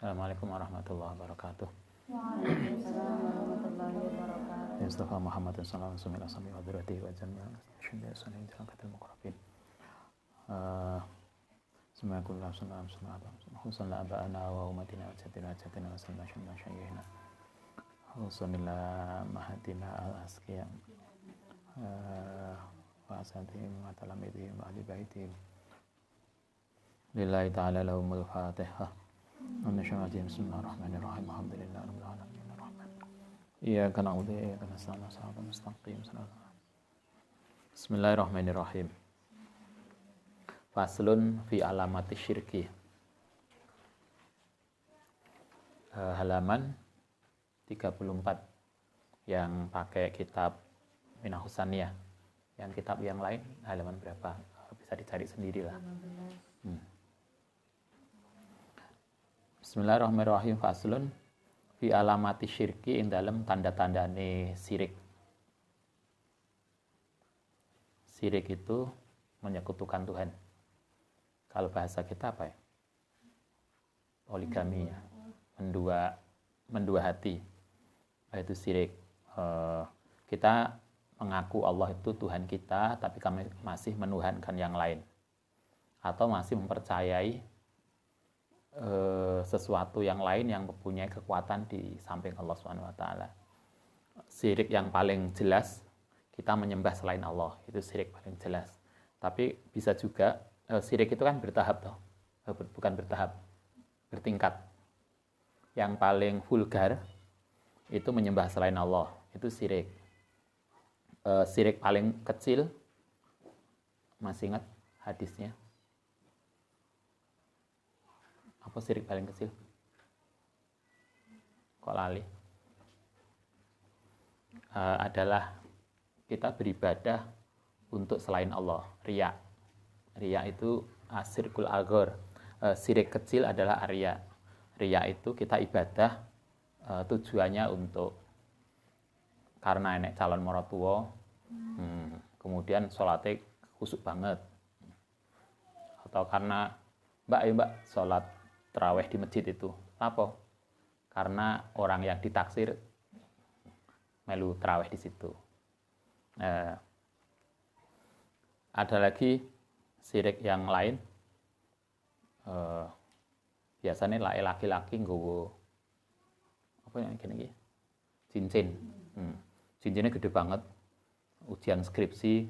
Assalamualaikum warahmatullahi wabarakatuh. Waalaikumsalam warahmatullahi wabarakatuh. Mustafa Muhammad sallallahu alaihi wasallam wa dzurriyyatihi wa jami'al syuhada'i salihin dzakatul muqarrabin. Bismillahirrahmanirrahim. Sallallahu aba'ana wa umatina wa jatina wa sallallahu syayyihina. Alhamdulillah mahadina al-asqiya wa asatihim wa talamidihim wa ahli baitihim. Lillahi ta'ala lahumul fatihah. Bismillahirrahmanirrahim. Alhamdulillah rabbil alamin arrahman. Iyyaka na'budu wa iyyaka nasta'in ihdinas mustaqim. Bismillahirrahmanirrahim. Faslun fi alamati syirki. Halaman 34 yang pakai kitab Minahus Saniyah. Yang kitab yang lain halaman berapa? Bisa dicari sendirilah. Bismillahirrahmanirrahim. Faslun fi alamati syirki ing dalem tanda-tandane sirik. Sirik itu menyekutukan Tuhan. Kalau bahasa kita apa ya? Poligami ya. Mendua hati. Itu sirik. Kita mengaku Allah itu Tuhan kita, tapi kami masih menuhankan yang lain. Atau masih mempercayai sesuatu yang lain yang mempunyai kekuatan di samping Allah SWT. Syirik yang paling jelas kita menyembah selain Allah, itu syirik paling jelas. Tapi bisa juga syirik itu kan bertahap toh, bukan bertahap, bertingkat. Yang paling vulgar itu menyembah selain Allah, itu syirik. Syirik paling kecil, masih ingat hadisnya? Apa syirik paling kecil? Kok lali? Adalah kita beribadah untuk selain Allah. Riya. Riya itu asyirkul agor. Syirik kecil adalah riya. Riya itu kita ibadah tujuannya untuk karena enek calon maratua, kemudian sholatnya khusyuk banget. Atau karena mbak sholat terawih di masjid itu apa? Karena orang yang ditaksir melu terawih di situ. Ada lagi syirik yang lain. Biasanya laki-laki nggowo apa yang gini? Cincin. Cincinnya gede banget. Ujian skripsi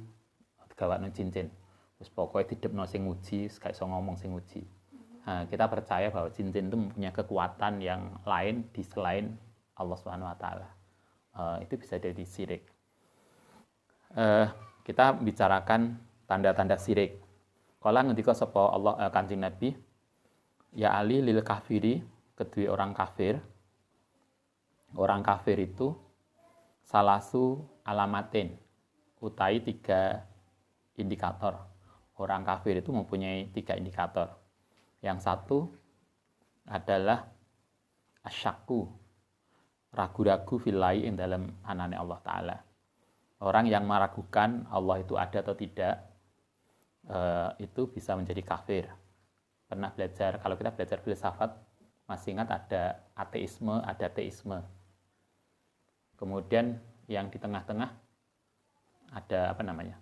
gawakno cincin. Wis pokoke didepno sing nguji, gak iso ngomong sing nguji. Nah, kita percaya bahwa cincin itu mempunyai kekuatan yang lain di selain Allah SWT. Itu bisa jadi syirik. Kita bicarakan tanda-tanda syirik. Kala ngendika sapa Allah Kanjeng Nabi, ya Ali lil kafiri, kedua orang kafir. Orang kafir itu salasu alamatin, utai 3 indikator. Orang kafir itu mempunyai 3 indikator. Yang satu adalah asyakku, ragu-ragu filai ing dalam anane Allah Ta'ala. Orang yang meragukan Allah itu ada atau tidak, itu bisa menjadi kafir. Pernah belajar, kalau kita belajar filsafat, masih ingat ada ateisme, ada teisme. Kemudian yang di tengah-tengah ada apa namanya?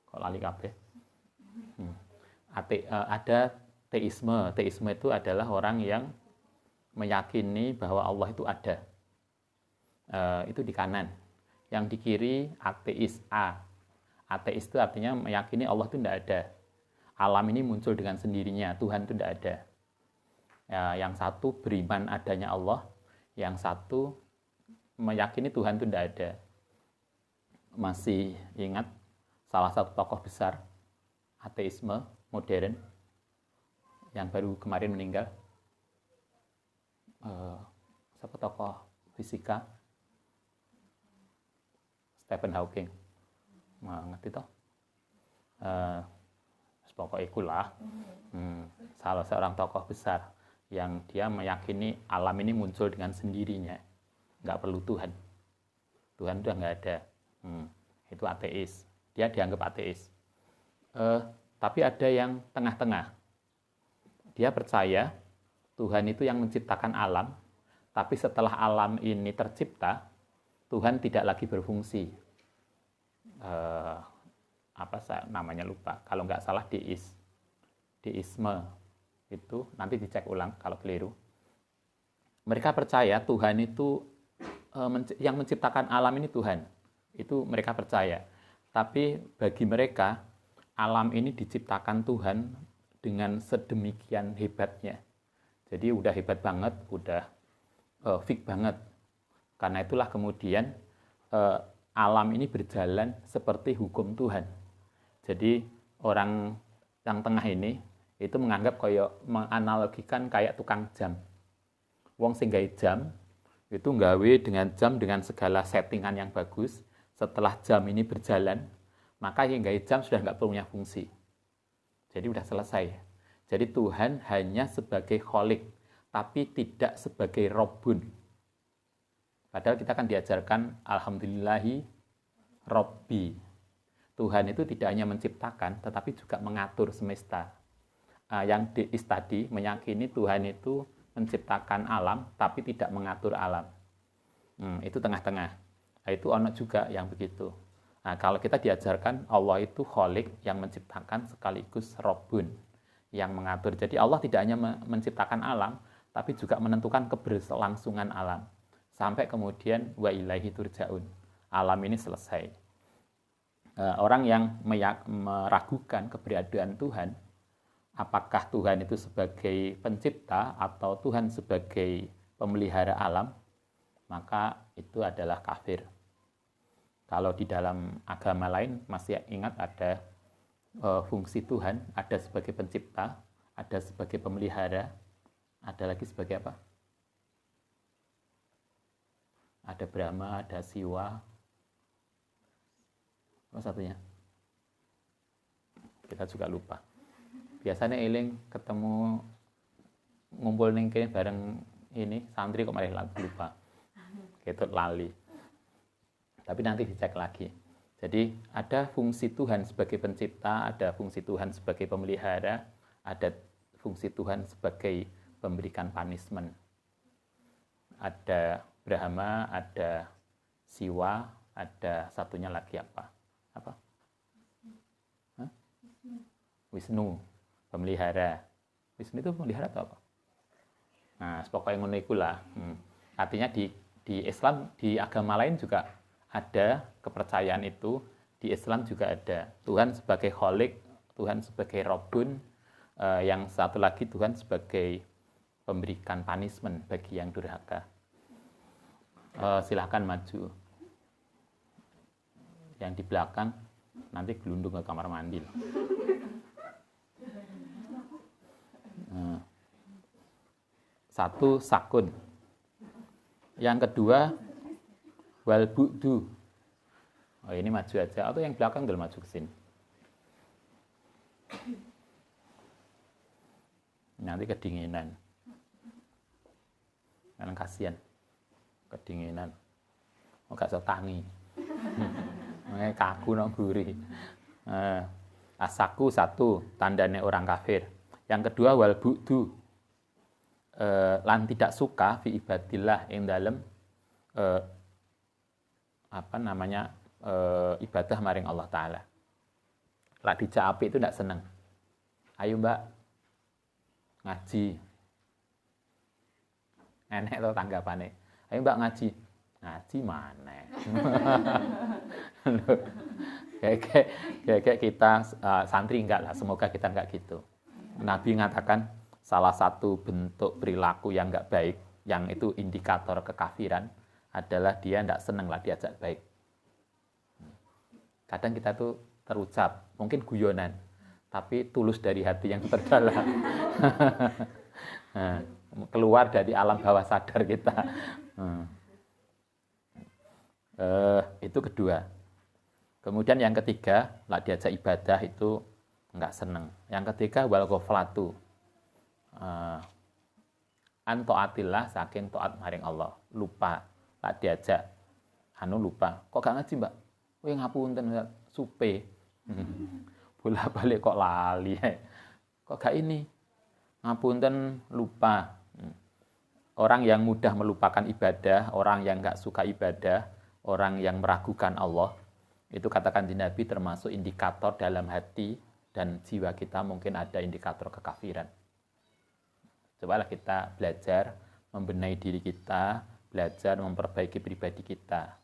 Kok lali kabeh? Ada teisme. Teisme itu adalah orang yang meyakini bahwa Allah itu ada. Itu di kanan. Yang di kiri ateis A. Ateis itu artinya meyakini Allah itu tidak ada. Alam ini muncul dengan sendirinya. Tuhan itu tidak ada. Yang satu beriman adanya Allah. Yang satu meyakini Tuhan itu tidak ada. Masih ingat salah satu tokoh besar ateisme modern yang baru kemarin meninggal, siapa tokoh fisika? Stephen Hawking. Ngerti toh? Pokoknya ikulah. Salah seorang tokoh besar yang dia meyakini alam ini muncul dengan sendirinya, nggak perlu Tuhan. Tuhan udah nggak ada. Itu ateis. Dia dianggap ateis. Tapi ada yang tengah-tengah. Dia percaya Tuhan itu yang menciptakan alam, tapi setelah alam ini tercipta, Tuhan tidak lagi berfungsi. Namanya lupa. Kalau nggak salah deisme itu, nanti dicek ulang kalau keliru. Mereka percaya Tuhan itu yang menciptakan alam ini Tuhan. Itu mereka percaya. Tapi bagi mereka, alam ini diciptakan Tuhan dengan sedemikian hebatnya. Jadi udah hebat banget, udah fix banget. Karena itulah kemudian alam ini berjalan seperti hukum Tuhan. Jadi orang yang tengah ini itu menganggap menganalogikan kayak tukang jam. Wong sing gawe jam itu nggawe dengan jam dengan segala settingan yang bagus. Setelah jam ini berjalan, maka yang gawe jam sudah nggak punya fungsi. Jadi udah selesai. Jadi Tuhan hanya sebagai kholik, tapi tidak sebagai Rabbun. Padahal kita kan diajarkan Alhamdulillahi Rabbi. Tuhan itu tidak hanya menciptakan, tetapi juga mengatur semesta. Yang deis tadi meyakini Tuhan itu menciptakan alam, tapi tidak mengatur alam. Itu tengah-tengah. Itu ono juga yang begitu. Nah, kalau kita diajarkan Allah itu kholik yang menciptakan sekaligus Rabbun yang mengatur. Jadi Allah tidak hanya menciptakan alam, tapi juga menentukan keberlangsungan alam. Sampai kemudian wa ilaihi turja'un. Alam ini selesai. Orang yang meragukan keberadaan Tuhan, apakah Tuhan itu sebagai pencipta atau Tuhan sebagai pemelihara alam, maka itu adalah kafir. Kalau di dalam agama lain masih ingat ada fungsi Tuhan, ada sebagai pencipta, ada sebagai pemelihara, ada lagi sebagai apa? Ada Brahma, ada Siwa. Apa satunya? Kita juga lupa. Biasanya eling ketemu ngumpul ning kene bareng ini santri kok malah lupa. Ketut lali. Tapi nanti dicek lagi. Jadi ada fungsi Tuhan sebagai pencipta, ada fungsi Tuhan sebagai pemelihara, ada fungsi Tuhan sebagai pemberikan punishment. Ada Brahma, ada Siwa, ada satunya lagi apa? Apa? Wisnu, pemelihara. Wisnu itu pemelihara atau apa? Nah, pokoknya ngono iku lah. Artinya di Islam, di agama lain juga ada kepercayaan itu. Di Islam juga ada Tuhan sebagai kholik, Tuhan sebagai Rabbun, yang satu lagi Tuhan sebagai pemberikan punishment bagi yang durhaka. Silahkan maju. Yang di belakang nanti gelundung ke kamar mandi. Satu sakun. Yang kedua wal bu'du. Oh, ini maju aja atau yang belakang dulu maju ke sini. Nanti kedinginan. Kan kasihan. Kedinginan. Oh, gak iso tangi. Kaku nang buri. Asaku satu, tandanya orang kafir. Yang kedua wal bu'du. Lan tidak suka fi ibadillah ing dalem ibadah maring Allah Ta'ala. Lah dijak apik itu tidak seneng. Ayo mbak, ngaji. Enek to tanggapane. Ayo mbak ngaji. Ngaji mana? Kayak kita santri enggak lah. Semoga kita enggak gitu. Nabi mengatakan salah satu bentuk perilaku yang enggak baik, yang itu indikator kekafiran, adalah dia enggak seneng lah diajak baik. Kadang kita tuh terucap, mungkin guyonan, tapi tulus dari hati yang terdalam. Keluar dari alam bawah sadar kita. Itu kedua. Kemudian yang ketiga, lah diajak ibadah itu enggak seneng. Yang ketiga wal ghaflatu. Antaatillah saking taat maring Allah. Lupa, lah diajak lupa. Kok gak ngaji, Mbak? Kowe ngapunten supe. bolak-balik kok lali. Kok gak ini? Ngapunten lupa. Orang yang mudah melupakan ibadah, orang yang gak suka ibadah, orang yang meragukan Allah, itu katakan di Nabi termasuk indikator dalam hati dan jiwa kita mungkin ada indikator kekafiran. Cobalah kita belajar membenahi diri kita, belajar memperbaiki pribadi kita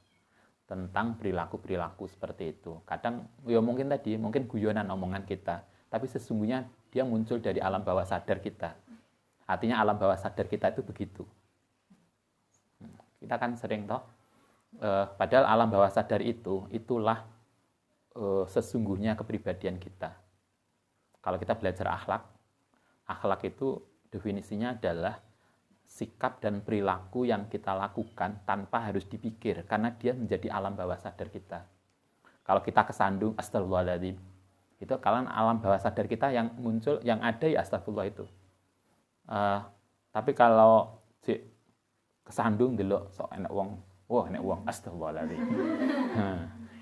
tentang perilaku-perilaku seperti itu. Kadang ya mungkin guyonan omongan kita, tapi sesungguhnya dia muncul dari alam bawah sadar kita. Artinya alam bawah sadar kita itu begitu. Kita kan sering padahal alam bawah sadar itulah sesungguhnya kepribadian kita. Kalau kita belajar akhlak itu definisinya adalah sikap dan perilaku yang kita lakukan tanpa harus dipikir, karena dia menjadi alam bawah sadar kita. Kalau kita kesandung, astagfirullahaladzim, itu kalian alam bawah sadar kita yang muncul, yang ada ya astagfirullah itu. Tapi kalau kesandung delok sok enak wong, wah enak wong, astagfirullahaladzim.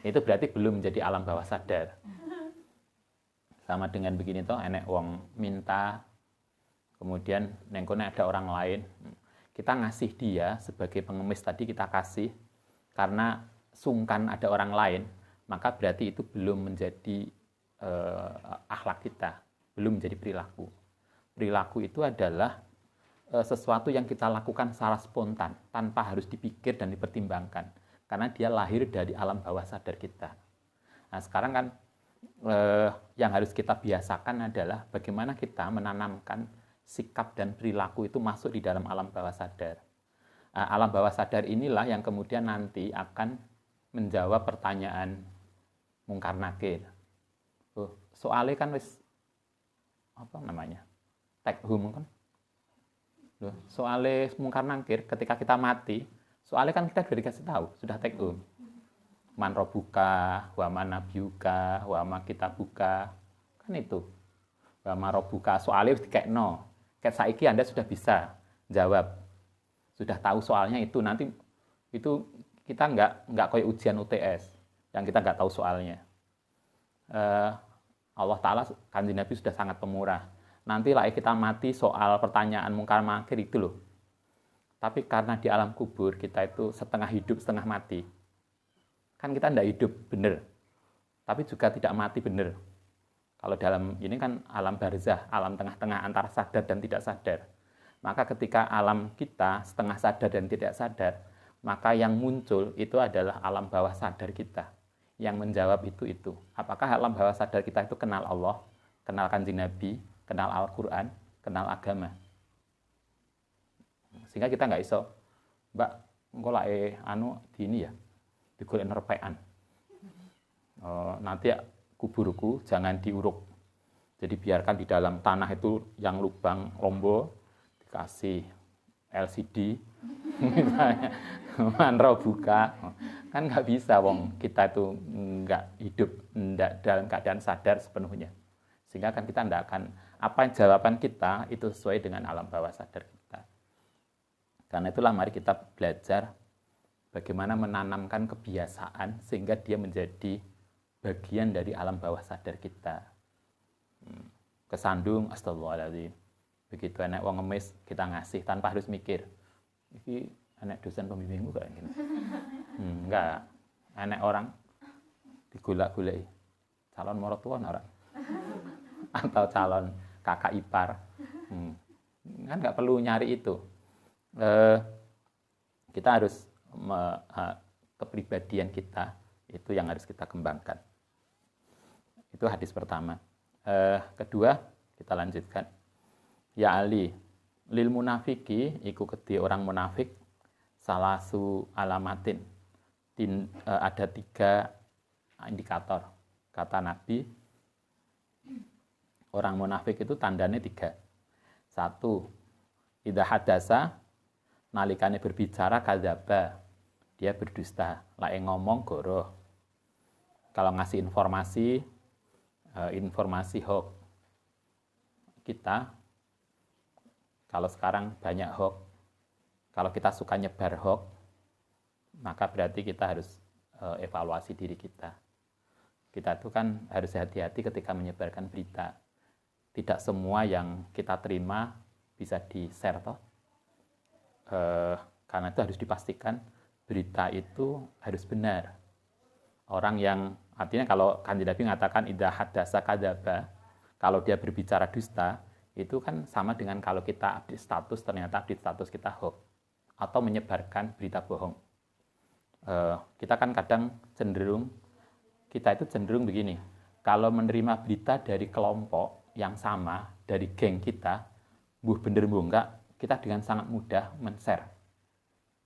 Itu berarti belum menjadi alam bawah sadar. Sama dengan begini enak wong minta, kemudian nengkone ada orang lain, kita ngasih dia sebagai pengemis tadi, kita kasih karena sungkan ada orang lain, maka berarti itu belum menjadi akhlak kita, belum menjadi perilaku. Perilaku itu adalah sesuatu yang kita lakukan secara spontan, tanpa harus dipikir dan dipertimbangkan, karena dia lahir dari alam bawah sadar kita. Nah sekarang kan yang harus kita biasakan adalah bagaimana kita menanamkan sikap dan perilaku itu masuk di dalam alam bawah sadar. Alam bawah sadar inilah yang kemudian nanti akan menjawab pertanyaan mungkar nakir. Soalnya kan wis take home kan. Soalnya mungkar nakir ketika kita mati, soalnya kan kita sudah dikasih tahu, sudah take home. Man robuka, wa man nabiyuka, wa ma kitabuka. Kan itu. Wa ma robuka, soalnya wis dikekno. Kayak saiki Anda sudah bisa jawab, sudah tahu soalnya itu. Nanti itu kita nggak kayak ujian UTS yang kita nggak tahu soalnya. Allah Ta'ala, Kanjeng Nabi sudah sangat pemurah. Nanti lah kita mati soal pertanyaan mungkar nakir itu loh. Tapi karena di alam kubur kita itu setengah hidup setengah mati. Kan kita tidak hidup benar, tapi juga tidak mati benar. Kalau dalam ini kan alam barzah, alam tengah-tengah antara sadar dan tidak sadar. Maka ketika alam kita setengah sadar dan tidak sadar, maka yang muncul itu adalah alam bawah sadar kita. Yang menjawab itu. Apakah alam bawah sadar kita itu kenal Allah, kenal Kanjeng Nabi, kenal Al-Quran, kenal agama. Sehingga kita nggak iso, Mbak, engko lak dini ya, digolek nerpekan. Nanti kuburku jangan diuruk. Jadi biarkan di dalam tanah itu yang lubang rombo dikasih LCD misalnya manro buka. Kan nggak bisa wong kita itu nggak hidup dalam keadaan sadar sepenuhnya. Sehingga kan kita tidak akan, jawaban kita itu sesuai dengan alam bawah sadar kita. Karena itulah mari kita belajar bagaimana menanamkan kebiasaan sehingga dia menjadi bagian dari alam bawah sadar kita. Kesandung, astagfirullahaladzim. Begitu enak wong ngemis, kita ngasih tanpa harus mikir. Ini enak dosen pembimbingku kayak gini. Enggak. Enak orang digolak-goleki. Calon mertua orang. Atau calon kakak ipar. Kan nggak perlu nyari itu. Kita harus kepribadian kita itu yang harus kita kembangkan. Itu hadis pertama. Kedua, kita lanjutkan. Ya Ali, lil munafiki iku kedhi orang munafik salasu alamatin. Ada 3 indikator. Kata Nabi, orang munafik itu tandanya 3. 1, idza hadasa, nalikane berbicara kadzaba, dia berdusta, lae ngomong goroh. Kalau ngasih informasi hoax. Kita kalau sekarang banyak hoax, kalau kita suka nyebar hoax, maka berarti kita harus evaluasi diri kita. Kita itu kan harus hati-hati ketika menyebarkan berita. Tidak semua yang kita terima bisa di-share toh. Karena itu harus dipastikan berita itu harus benar. Orang yang artinya kalau Kanjeng Nabi mengatakan idza hadatsa kadzaba, kalau dia berbicara dusta, itu kan sama dengan kalau kita update status ternyata update status kita hoax atau menyebarkan berita bohong. Kita kan kadang kita itu cenderung begini, kalau menerima berita dari kelompok yang sama, dari geng kita, buh bener buh enggak, kita dengan sangat mudah men-share.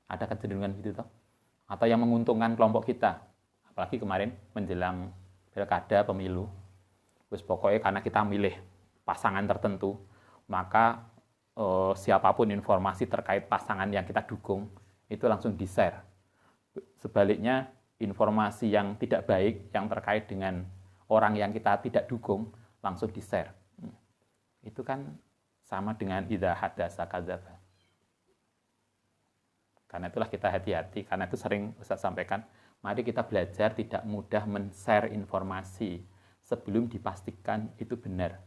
Ada kecenderungan gitu toh? Atau yang menguntungkan kelompok kita. Apalagi kemarin menjelang pilkada pemilu. Terus pokoknya karena kita milih pasangan tertentu, maka siapapun informasi terkait pasangan yang kita dukung, itu langsung di-share. Sebaliknya, informasi yang tidak baik yang terkait dengan orang yang kita tidak dukung langsung di-share. Itu kan sama dengan idza hadatsa kadzaba. Karena itulah kita hati-hati, karena itu sering Ustaz sampaikan, mari kita belajar tidak mudah men-share informasi sebelum dipastikan itu benar.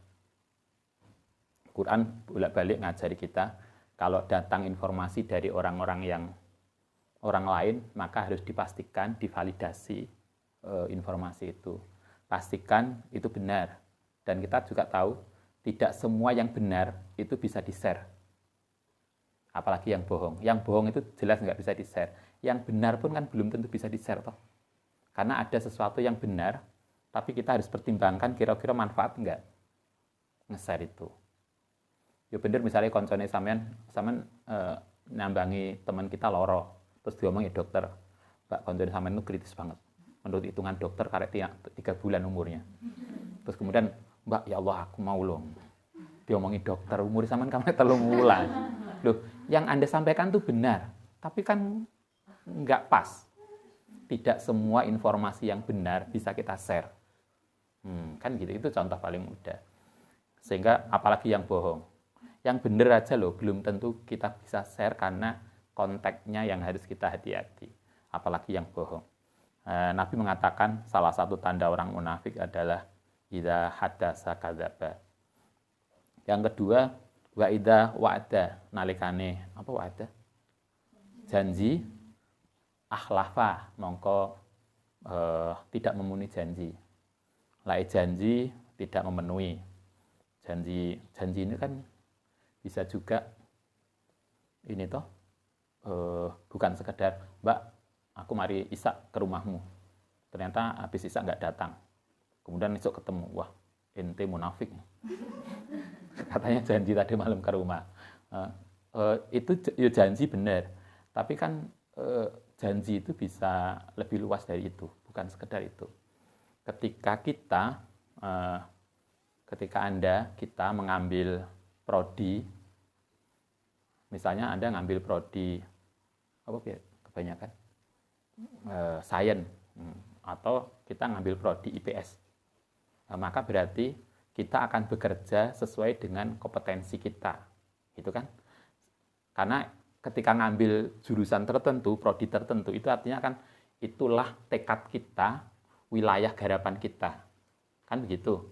Quran bolak-balik ngajari kita, kalau datang informasi dari orang-orang yang orang lain, maka harus dipastikan, divalidasi informasi itu. Pastikan itu benar. Dan kita juga tahu, tidak semua yang benar itu bisa di-share. Apalagi yang bohong. Yang bohong itu jelas nggak bisa di-share. Yang benar pun kan belum tentu bisa di-share toh. Karena ada sesuatu yang benar, tapi kita harus pertimbangkan kira-kira manfaat nggak nge-share itu. Ya bener misalnya koncone sampean nambangi teman kita loro. Terus diomongi dokter, Mbak koncone sampean itu kritis banget. Menurut hitungan dokter karek 3 bulan umurnya. Terus kemudian, Mbak ya Allah aku mau loh. Diomongi dokter umur sampean kamu 3 bulan. Loh, yang Anda sampaikan itu benar, tapi kan nggak pas. Tidak semua informasi yang benar bisa kita share. Kan gitu, itu contoh paling mudah. Sehingga apalagi yang bohong. Yang benar aja loh, belum tentu kita bisa share karena konteksnya yang harus kita hati-hati. Apalagi yang bohong. Nabi mengatakan salah satu tanda orang munafik adalah idza hadatsa kadzaba. Yang kedua, wa idza wa'ada, nalikane apa wa'ada? Janji akhlafa, mongko tidak memenuhi janji. Lai janji tidak memenuhi. Janji ini kan bisa juga ini toh bukan sekedar Mbak aku mari isak ke rumahmu, ternyata habis isak nggak datang, kemudian besok ketemu, wah ente munafik katanya janji tadi malam ke rumah. Itu ya janji benar, tapi kan janji itu bisa lebih luas dari itu, bukan sekedar itu. Ketika kita mengambil prodi, misalnya Anda ngambil prodi apa ya kebanyakan sains, atau kita ngambil prodi IPS, maka berarti kita akan bekerja sesuai dengan kompetensi kita, gitu kan? Karena ketika ngambil jurusan tertentu, prodi tertentu, itu artinya kan itulah tekad kita, wilayah garapan kita, kan begitu.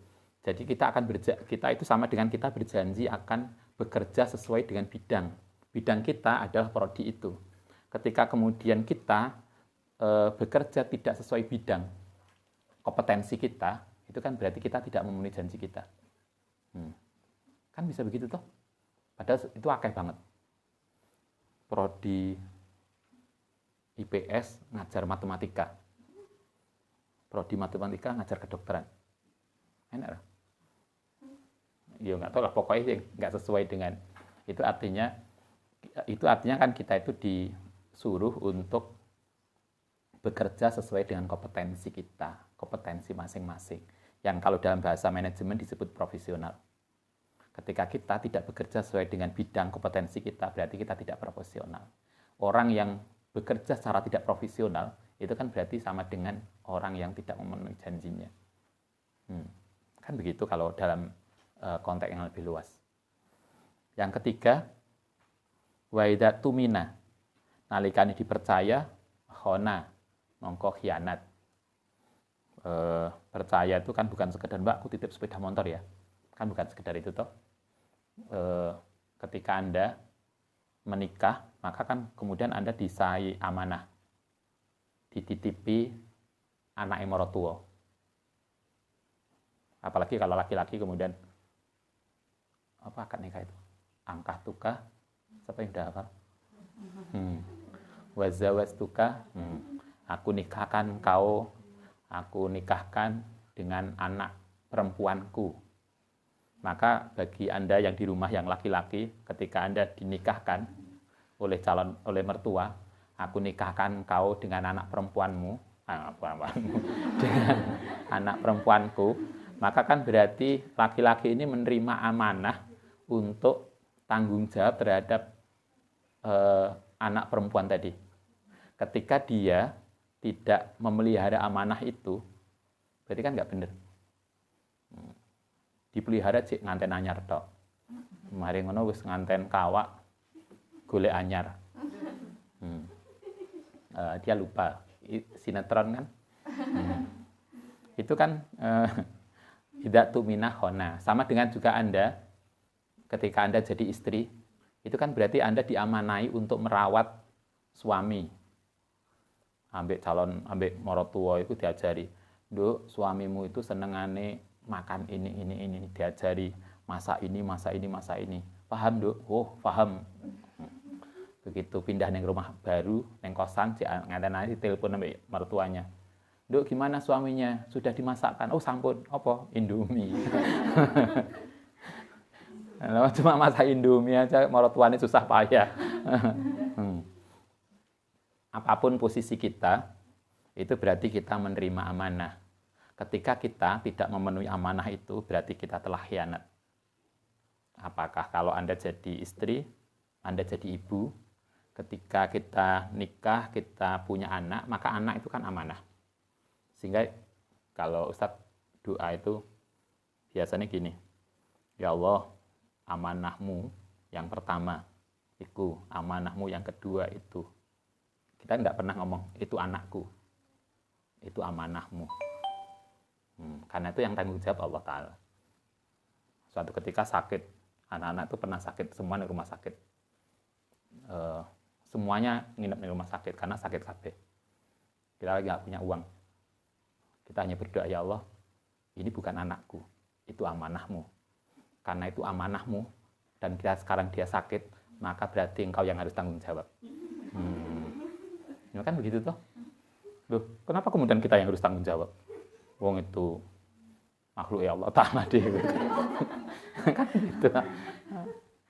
Jadi kita itu sama dengan kita berjanji akan bekerja sesuai dengan bidang kita adalah prodi itu. Ketika kemudian kita bekerja tidak sesuai bidang kompetensi kita, itu kan berarti kita tidak memenuhi janji kita. Kan bisa begitu toh? Padahal itu akeh banget. Prodi IPS ngajar matematika. Prodi matematika ngajar kedokteran. Enak lah. Ya nggak tahu lah, pokoknya nggak sesuai dengan itu, artinya kan kita itu disuruh untuk bekerja sesuai dengan kompetensi kita, kompetensi masing-masing, yang kalau dalam bahasa manajemen disebut profesional. Ketika kita tidak bekerja sesuai dengan bidang kompetensi kita, berarti kita tidak profesional. Orang yang bekerja secara tidak profesional itu kan berarti sama dengan orang yang tidak memenuhi janjinya. Kan begitu kalau dalam konteks yang lebih luas. Yang ketiga, wa idza tumina, nalikane dipercaya, khona, mongko khianat. percaya itu kan bukan sekedar Mbak aku titip sepeda motor ya, kan bukan sekedar itu toh. Ketika Anda menikah, maka kan kemudian Anda disai amanah, dititipi anak maratuwa. Apalagi kalau laki-laki kemudian apa akad nikah itu? Angkah tukah, siapa yang udah hafal? Wazawastuka, aku nikahkan kau, aku nikahkan dengan anak perempuanku. Maka bagi Anda yang di rumah yang laki-laki, ketika Anda dinikahkan oleh mertua, aku nikahkan kau dengan anak perempuanmu, dengan anak perempuanku, maka kan berarti laki-laki ini menerima amanah untuk tanggung jawab terhadap anak perempuan tadi. Ketika dia tidak memelihara amanah itu, berarti kan nggak benar. Dipelihara cik nganten anyar tok. Mari ngono wis nganten kawak golek anyar. Dia lupa sinetron kan. Itu kan tidak tuminah khona. Sama dengan juga Anda ketika Anda jadi istri, itu kan berarti Anda diamanai untuk merawat suami. Ambek maratuwa itu diajari, "Nduk, suamimu itu senengane makan ini diajari, masak ini. Paham, Nduk?" "Oh, paham." Begitu pindah neng rumah baru, neng kosan, nganten telepon ambek mertuanya. "Nduk, gimana suaminya? Sudah dimasakkan?" "Oh, sampun." "Apa?" "Indomie." Cuma masak Indomie aja mertuanya susah payah. Apapun posisi kita, itu berarti kita menerima amanah. Ketika kita tidak memenuhi amanah itu, berarti kita telah khianat. Apakah kalau Anda jadi istri, Anda jadi ibu, ketika kita nikah, kita punya anak, maka anak itu kan amanah. Sehingga kalau Ustadz doa itu biasanya gini, "Ya Allah, amanahmu yang pertama, itu amanahmu yang kedua itu." Kita tidak pernah ngomong, "Itu anakku, itu amanahmu." Karena itu yang tanggung jawab Allah Ta'ala. Suatu ketika sakit, anak-anak itu pernah sakit, semua di rumah sakit. Semuanya nginep di rumah sakit, karena sakit kabeh. Kita lagi nggak punya uang. Kita hanya berdoa, "Ya Allah, ini bukan anakku, itu amanahmu. Karena itu amanahmu, dan sekarang dia sakit, maka berarti engkau yang harus tanggung jawab." Ya kan begitu toh? Loh, kenapa kemudian kita yang harus tanggung jawab? Wong itu makhluk ya Allah Ta'ala deh. Kan gitu.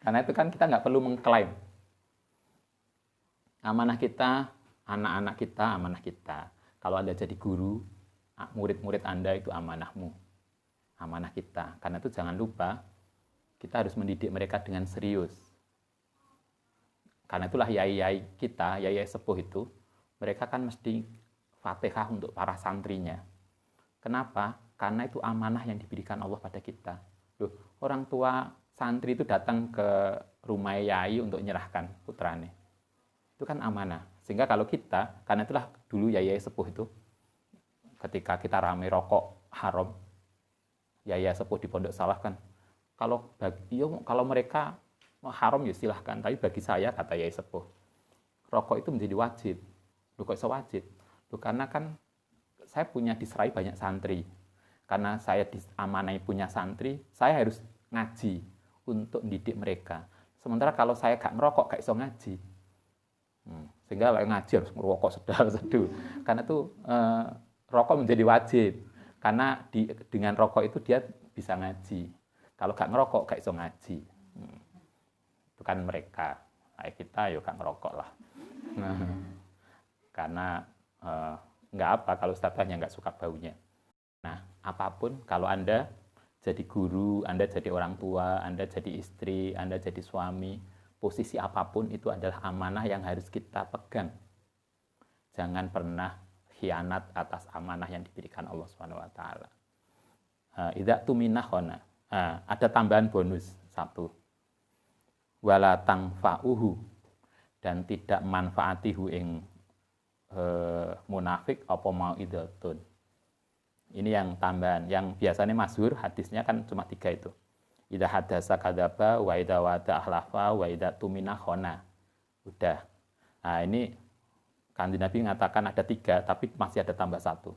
Karena itu kan kita nggak perlu mengklaim. Amanah kita, anak-anak kita, amanah kita. Kalau Anda jadi guru, murid-murid Anda itu amanahmu. Amanah kita. Karena itu jangan lupa, kita harus mendidik mereka dengan serius. Karena itulah yai-yai kita, yai-yai sepuh itu, mereka kan mesti Fatihah untuk para santrinya. Kenapa? Karena itu amanah yang diberikan Allah pada kita. Loh, orang tua santri itu datang ke rumah yai untuk menyerahkan putranya. Itu kan amanah. Sehingga kalau kita, karena itulah dulu yai sepuh itu, ketika kita rame rokok haram, yai sepuh di Pondok Salaf kan, kalau mereka haram ya silahkan, tapi bagi saya, kata yai sepuh, rokok itu menjadi wajib. Loh, kok bisa wajib? Loh, karena kan saya punya diserai banyak santri. Karena saya diamanai punya santri, saya harus ngaji untuk mendidik mereka. Sementara kalau saya gak ngerokok, gak iso ngaji. Sehingga kalau ngaji harus ngerokok sedal-sedul. Karena itu rokok menjadi wajib. Karena dengan rokok itu dia bisa ngaji. Kalau gak ngerokok, gak iso ngaji. Itu kan mereka. Kayak kita ya gak ngerokok lah. Karena nggak apa kalau ustadznya nggak suka baunya. Nah, apapun kalau Anda jadi guru, Anda jadi orang tua, Anda jadi istri, Anda jadi suami, posisi apapun itu adalah amanah yang harus kita pegang. Jangan pernah khianat atas amanah yang diberikan Allah Subhanahu wa taala. Idza tuminahona. Ada tambahan bonus satu. Wala tangfa'uhu, dan tidak manfaatihu ing munafik apa mau idatun. Ini yang tambahan. Yang biasanya masyhur hadisnya kan cuma 3 itu. Idza hadasa kadzaba wa idza wada ahlafa wa idza tumina khona. Udah. Nah, ini Kanjeng Nabi mengatakan ada 3, tapi masih ada tambah 1.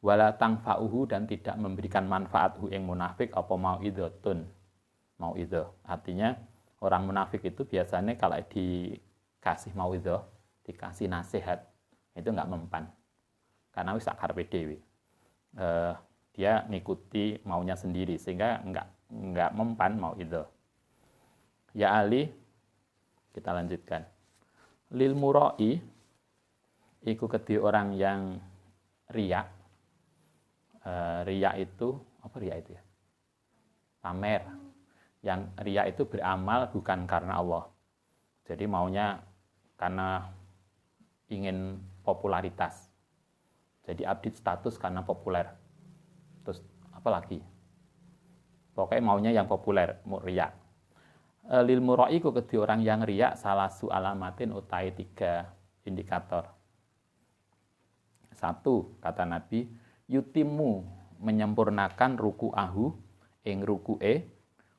Wala tangfa'uhu, dan tidak memberikan manfaat hu ing munafik apa mau'idzatun. Mau'idzah. Artinya orang munafik itu biasanya kalau dikasih mau'idzah, dikasih nasihat, itu enggak mempan. Karena wis akarepe dhewe. Dia ngikuti maunya sendiri sehingga enggak mempan mau'idzah. Ya Ali, kita lanjutkan. Lil mura'i iku kedhi orang yang riya. Riya itu apa riya itu ya? Pamer. Yang riya itu beramal bukan karena Allah. Jadi maunya karena ingin popularitas. Jadi update status karena populer. Terus apa lagi? Pokoknya maunya yang populer, riya. Lil mura'i ku kedhi orang yang riya salah su alamatin utai 3 indikator. 1, kata Nabi, yutimu menyempurnakan ruku'ahu ing ruku'e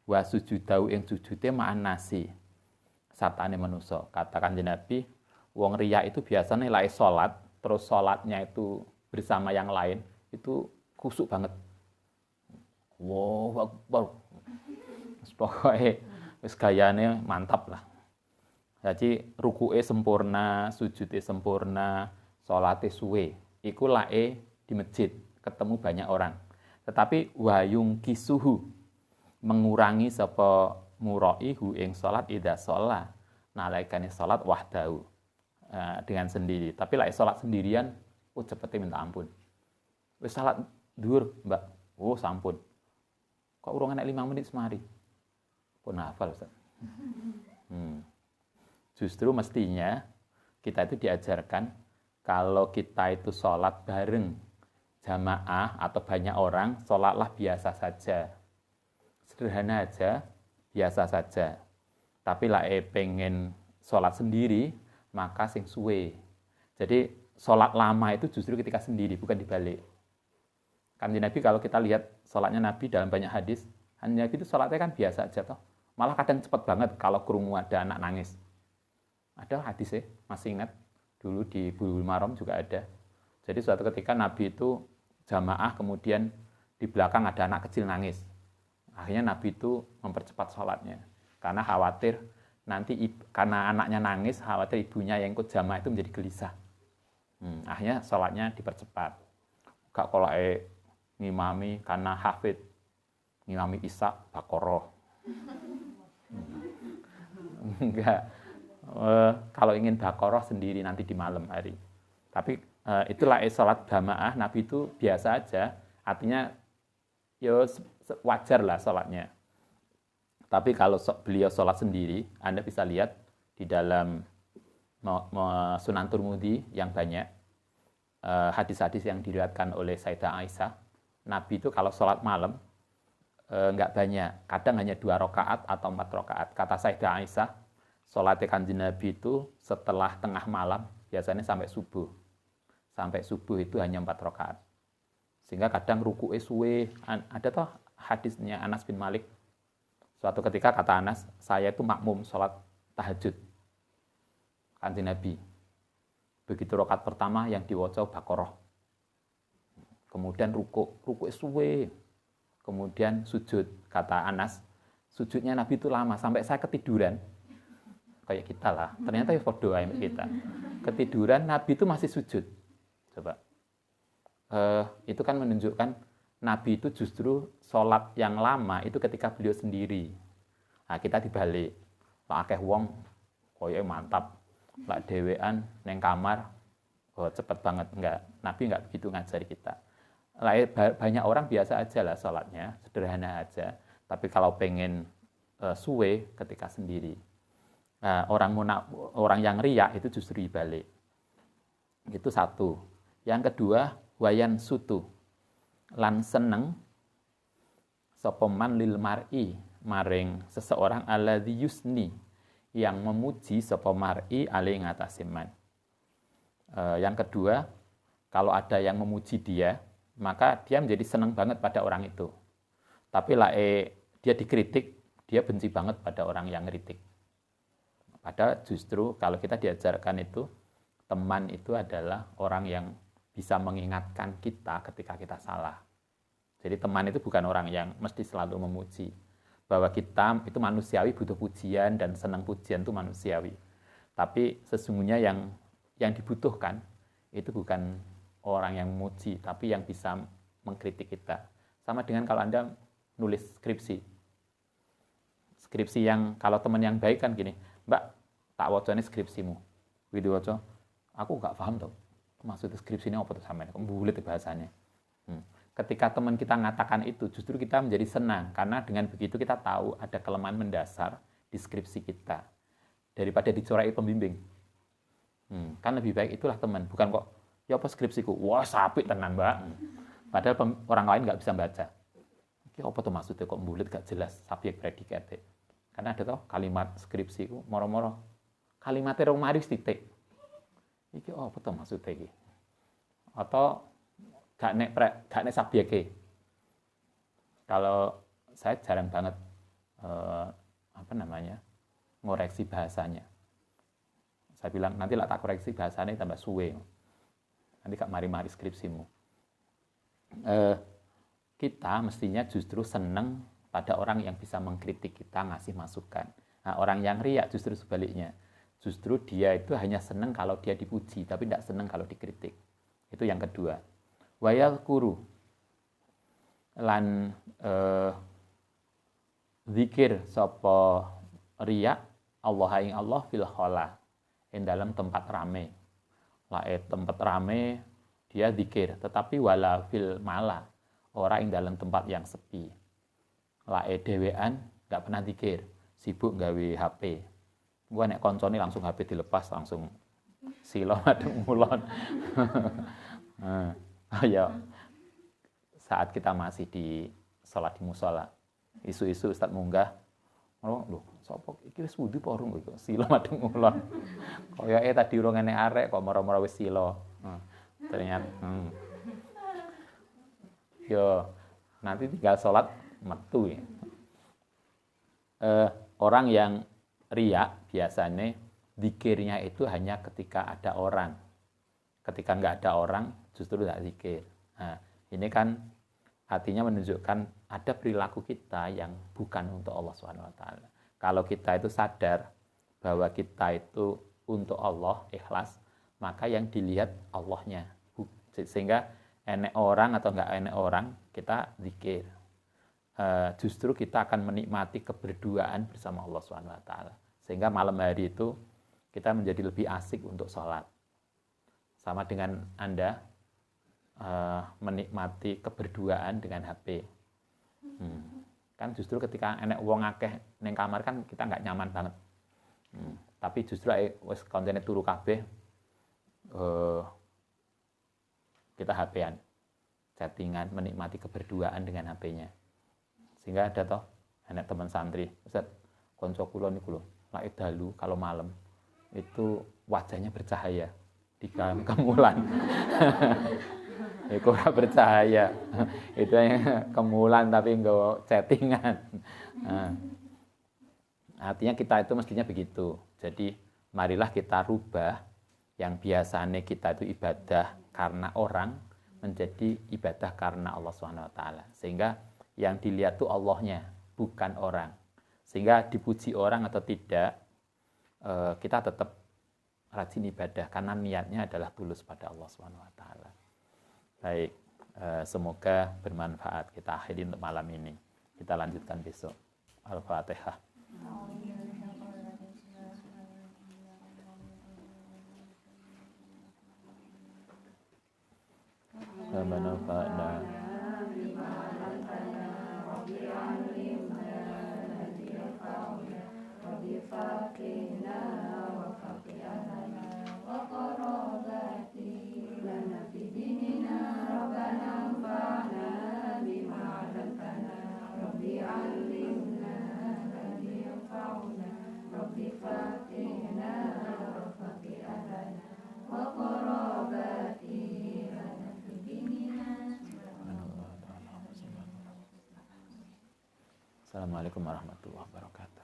wa sujudau ing sujude ma'an nasi. Satane manusa. Kata Kanjeng Nabi, wong riya itu biasanya lek salat, terus salatnya itu bersama yang lain, itu kusuk banget. Wow, Akbar. Pokoknya wis gayane mantap lah. Jadi ruku'e sempurna, sujudnya sempurna, salate suwe. Iku lae di masjid, ketemu banyak orang. Tetapi wayung kisuhu, mengurangi sapa muraihu ing salat idza shalla, nalikane salat wahdahu, dengan sendiri. Tapi lek salat sendirian, cepete minta ampun. Wis salat dhuwur, Mbak. Oh, sampun. Kok urung enek 5 menit semari. Pun hafal, Ustaz. Justru mestinya kita itu diajarkan kalau kita itu sholat bareng jamaah atau banyak orang, sholatlah biasa saja. Sederhana aja, biasa saja. Tapi lah pengen sholat sendiri, maka sing suwe. Jadi sholat lama itu justru ketika sendiri, bukan dibalik. Kanjeng Nabi kalau kita lihat sholatnya Nabi dalam banyak hadis, Nabi itu sholatnya kan biasa aja toh. Malah kadang cepat banget kalau krungu ada anak nangis. Ada hadisnya, masih ingat? Dulu di Bulughul Maram juga ada. Jadi suatu ketika Nabi itu jamaah, kemudian di belakang ada anak kecil nangis. Akhirnya Nabi itu mempercepat sholatnya. Karena khawatir nanti karena anaknya nangis, khawatir ibunya yang ikut jamaah itu menjadi gelisah. Akhirnya sholatnya dipercepat. Gak kalau ngimami karena hafid, ngimami Isa, Baqarah. Enggak. Kalau ingin Baqarah sendiri nanti di malam hari. Tapi itulah sholat jamaah Nabi itu biasa aja. Artinya ya wajar lah sholatnya. Tapi kalau beliau sholat sendiri, Anda bisa lihat di dalam Sunan Tirmidzi yang banyak hadis-hadis yang diriwayatkan oleh Sayyidah Aisyah. Nabi itu kalau sholat malam enggak banyak, kadang hanya 2 rakaat atau 4 rakaat. Kata Sayyidah Aisyah, sholat Kanjeng Nabi itu setelah tengah malam biasanya sampai subuh. Sampai subuh itu hanya 4 rakaat. Sehingga kadang ruku'e suwe. Ada toh hadisnya Anas bin Malik. Suatu ketika kata Anas, saya itu makmum sholat tahajud Kanjeng Nabi. Begitu rakaat pertama yang diwaca Baqarah. Kemudian ruku'e suwe. Kemudian sujud. Kata Anas, sujudnya Nabi itu lama sampai saya ketiduran. Kayak kita lah, ternyata ya podo kita. Ketiduran, Nabi itu masih sujud. Coba. Itu kan menunjukkan Nabi itu justru sholat yang lama itu ketika beliau sendiri. Nah, kita dibalik. Lah akeh wong koyo mantap. Lah dhewean neng kamar, cepet banget. Enggak, Nabi enggak begitu ngajari kita. Lah banyak orang biasa aja lah sholatnya, sederhana aja. Tapi kalau pengen suwe ketika sendiri. Nah, orang yang riya itu justru dibalik. Itu satu. Yang kedua, wayan sutu. Lan seneng sapa man lil mar'i maring seseorang alladzi yusni, yang memuji sapa mar'i ali ngatasi man. Yang kedua, kalau ada yang memuji dia, maka dia menjadi senang banget pada orang itu. Tapi dia dikritik, dia benci banget pada orang yang kritik. Padahal justru kalau kita diajarkan itu, teman itu adalah orang yang bisa mengingatkan kita ketika kita salah. Jadi teman itu bukan orang yang mesti selalu memuji. Bahwa kita itu manusiawi, butuh pujian dan senang pujian itu manusiawi. Tapi sesungguhnya yang dibutuhkan itu bukan orang yang memuji, tapi yang bisa mengkritik kita. Sama dengan kalau Anda nulis skripsi. Skripsi yang kalau teman yang baik kan gini, Mbak, tak wacane skripsimu. Video waca, aku nggak paham tuh. Maksud skripsi ini apa tuh sampean? Bulet bahasanya. Ketika teman kita mengatakan itu, justru kita menjadi senang karena dengan begitu kita tahu ada kelemahan mendasar di skripsi kita daripada dicorai pembimbing. Kan lebih baik itulah teman, bukan kok ya apa skripsiku, wah sapit tenan Mbak. Padahal orang lain nggak bisa baca. Iki apa tuh maksudnya kok bulet gak jelas subjek predikatnya. Karena ada toh kalimat skripsiku moro-moro kalimatnya rong mari titik. Iki apa tuh maksudnya iki? Atau gak nek subjeknya. Kalau saya jarang banget ngoreksi bahasanya. Saya bilang nanti lah tak koreksi bahasanya tambah suwe. Nanti gak mari-mari skripsimu. Kita mestinya justru senang pada orang yang bisa mengkritik kita, ngasih masukan. Nah, orang yang riak justru sebaliknya. Justru dia itu hanya senang kalau dia dipuji, tapi tidak senang kalau dikritik. Itu yang kedua. Wayal kuru lan zikir sapa riak Allah ing Allah fil khala ing dalam tempat rame. Lae tempat rame dia zikir, tetapi wala fil mala ora ing dalam tempat yang sepi. Lae dhewean enggak pernah zikir, sibuk gawe HP. Gua nek koncone langsung HP dilepas langsung silo madeng mulon. Ya saat kita masih di sholat di musola, isu-isu Ustaz munggah, lho sapa iki wis wudu apa urung kok silo madeng mulon. Koyoke tadi urung enek arek kok moro-moro wis silo. Ternyata yo nanti tinggal sholat metu ya. Orang yang riak biasanya zikirnya itu hanya ketika ada orang. Ketika nggak ada orang justru tidak zikir. Nah, ini kan artinya menunjukkan ada perilaku kita yang bukan untuk Allah SWT. Kalau kita itu sadar bahwa kita itu untuk Allah, ikhlas, maka yang dilihat Allahnya. Sehingga enek orang atau nggak enek orang, kita zikir. Justru kita akan menikmati keberduaan bersama Allah SWT. Sehingga malam hari itu kita menjadi lebih asik untuk sholat. Sama dengan Anda menikmati keberduaan dengan HP. Kan justru ketika enek wong akeh ning kamar kan kita nggak nyaman banget. Tapi justru wis kontene turu kabeh kita HP-an, chattingan, menikmati keberduaan dengan HP-nya. Sehingga ada toh enek teman santri, Ustaz, konco kula niku lho, lek dalu kalau malam itu wajahnya bercahaya di kemulan. Itu ora bercahaya. Itu yang kemulan tapi nggawa chattingan. Nah, artinya kita itu mestinya begitu. Jadi marilah kita rubah yang biasanya kita itu ibadah karena orang menjadi ibadah karena Allah SWT. Sehingga yang dilihat itu Allahnya, bukan orang. Sehingga dipuji orang atau tidak, kita tetap rajin ibadah karena niatnya adalah tulus pada Allah SWT. Baik, semoga bermanfaat. Kita akhiri untuk malam ini. Kita lanjutkan besok. Al-Fatihah. Rabbana Assalamualaikum warahmatullahi wabarakatuh.